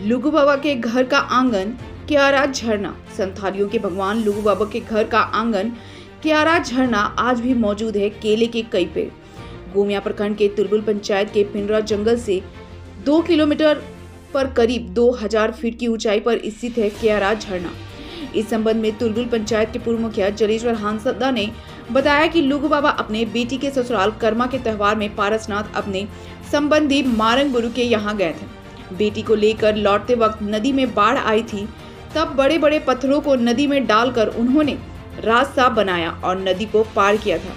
लुगु बाबा के घर का आंगन क्यारा झरना। संथालियों के भगवान लुगु बाबा के घर का आंगन क्यारा झरना आज भी मौजूद है। केले के कई पेड़। गोमिया प्रखंड के तुलबुल पंचायत के पिंडरा जंगल से 2 किलोमीटर पर करीब 2000 फीट की ऊंचाई पर स्थित है क्यारा झरना। इस संबंध में तुलबुल पंचायत के पूर्व मुखिया जलेश्वर हांसदा ने बताया कि लुगु बाबा अपने बेटी के ससुराल कर्मा के त्यौहार में पारसनाथ अपने संबंधी मारंग गुरु के यहाँ गए थे। बेटी को लेकर लौटते वक्त नदी में बाढ़ आई थी। तब बड़े बड़े पत्थरों को नदी में डालकर उन्होंने रास्ता बनाया और नदी को पार किया था।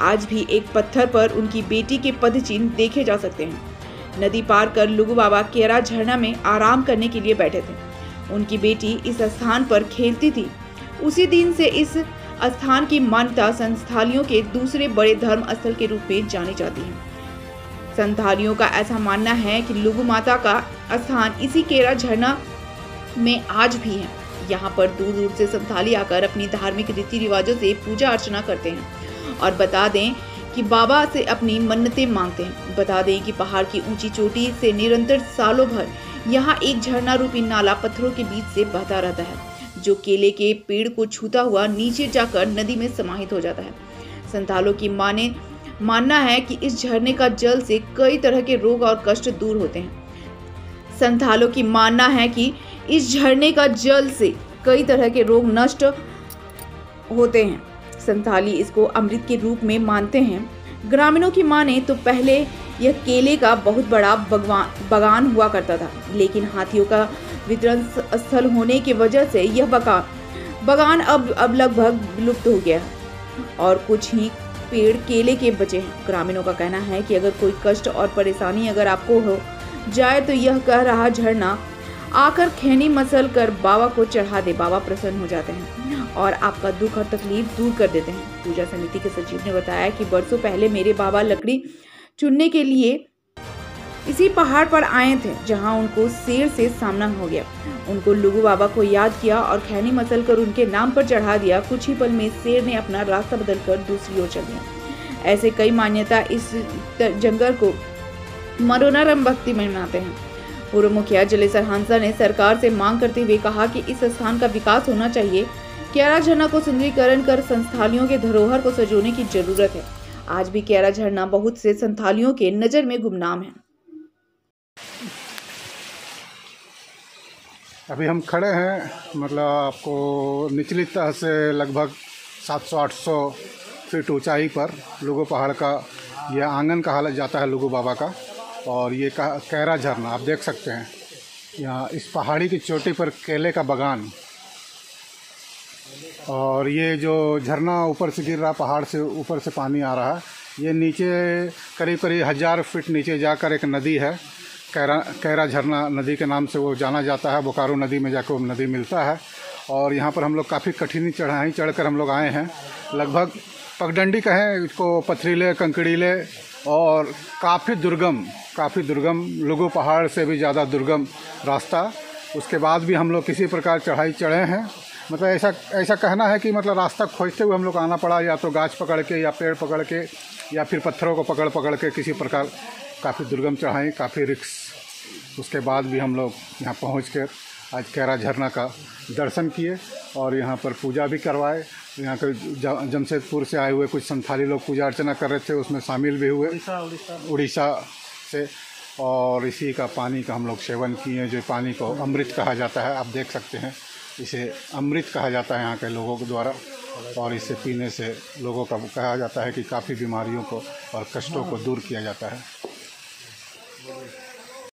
आज भी एक पत्थर पर उनकी बेटी के पदचिन्ह देखे जा सकते हैं। नदी पार कर लुगु बाबा क्यारा झरना में आराम करने के लिए बैठे थे। उनकी बेटी इस स्थान पर खेलती थी। उसी दिन से इस स्थान की मान्यता संथालियों के दूसरे बड़े धर्म स्थल के रूप में जानी जाती है। संथालियों का ऐसा मानना है कि लुगु माता का स्थान इसी क्यारा झरना में आज भी है। यहाँ पर दूर दूर से संथाली आकर अपनी धार्मिक रीति रिवाजों से पूजा अर्चना करते हैं और बता दें कि बाबा से अपनी मन्नतें मांगते हैं। बता दें कि पहाड़ की ऊंची चोटी से निरंतर सालों भर यहाँ एक झरना रूपी नाला पत्थरों के बीच से बहता रहता है, जो केले के पेड़ को छूता हुआ नीचे जाकर नदी में समाहित हो जाता है। संथालों की मानना है कि इस झरने का जल से कई तरह के रोग और कष्ट दूर होते हैं। संथालों की मानना है कि इस झरने का जल से कई तरह के रोग नष्ट होते हैं। संथाली इसको अमृत के रूप में मानते हैं। ग्रामीणों की माने तो पहले यह केले का बहुत बड़ा बागान हुआ करता था, लेकिन हाथियों का वितरण स्थल होने की वजह से यह बागान अब लगभग विलुप्त हो गया है और कुछ ही पेड़ केले के बचे हैं। ग्रामीणों का कहना है कि अगर कोई कष्ट और परेशानी अगर आपको हो जाए तो यह कह रहा झरना आकर खैनी मसल कर बाबा को चढ़ा दे। बाबा प्रसन्न हो जाते हैं और आपका दुख और तकलीफ दूर कर देते हैं। पूजा समिति के सचिव ने बताया कि बरसों पहले मेरे बाबा लकड़ी चुनने के लिए इसी पहाड़ पर आए थे, जहां उनको शेर से सामना हो गया। उनको लुगु बाबा को याद किया और खैनी मसल कर उनके नाम पर चढ़ा दिया। कुछ ही पल में शेर ने अपना रास्ता बदलकर दूसरी ओर चल दिया। ऐसे कई मान्यता इस जंगल को मनोरम भक्ति में मनाते हैं। पूर्व मुखिया जलेश्वर हांसदा ने सरकार से मांग करते हुए कहा कि इस स्थान का विकास होना चाहिए। क्यारा झरना को सुंदरीकरण कर संथालियों के धरोहर को सजोने की जरूरत है। आज भी क्यारा झरना बहुत से संथालियों के नजर में गुमनाम है। अभी हम खड़े हैं मतलब आपको निचली तह से लगभग 700-800 फीट ऊंचाई पर लुगु पहाड़ का यह आंगन कहा जाता है लुगु बाबा का। और ये क्यारा झरना आप देख सकते हैं। यहाँ इस पहाड़ी की चोटी पर केले का बागान और ये जो झरना ऊपर से गिर रहा, पहाड़ से ऊपर से पानी आ रहा है। ये नीचे करीब 1000 फीट नीचे जाकर एक नदी है, क्यारा झरना नदी के नाम से वो जाना जाता है। बोकारो नदी में जाकर वो नदी मिलता है। और यहाँ पर हम लोग काफ़ी कठिन चढ़ाई चढ़कर हम लोग आए हैं। लगभग पगडंडी कहें इसको, पथरीले कंकड़ीले और काफ़ी दुर्गम लुगु पहाड़ से भी ज़्यादा दुर्गम रास्ता। उसके बाद भी हम लोग किसी प्रकार चढ़ाई चढ़े हैं। मतलब ऐसा कहना है कि मतलब रास्ता खोजते हुए हम लोग आना पड़ा, या तो गाछ पकड़ के या पेड़ पकड़ के या फिर पत्थरों को पकड़ के किसी प्रकार। काफ़ी दुर्गम चढ़ाई, काफ़ी रिस्क। उसके बाद भी हम लोग यहाँ पहुँच कर आज क्यारा झरना का दर्शन किए और यहाँ पर पूजा भी करवाए। यहाँ के जमशेदपुर से आए हुए कुछ संथाली लोग पूजा अर्चना कर रहे थे, उसमें शामिल भी हुए उड़ीसा से। और इसी का पानी का हम लोग सेवन किए, जो पानी को अमृत कहा जाता है। आप देख सकते हैं, इसे अमृत कहा जाता है यहाँ के लोगों के द्वारा। और इसे पीने से लोगों का कहा जाता है कि काफ़ी बीमारियों को और कष्टों को दूर किया जाता है।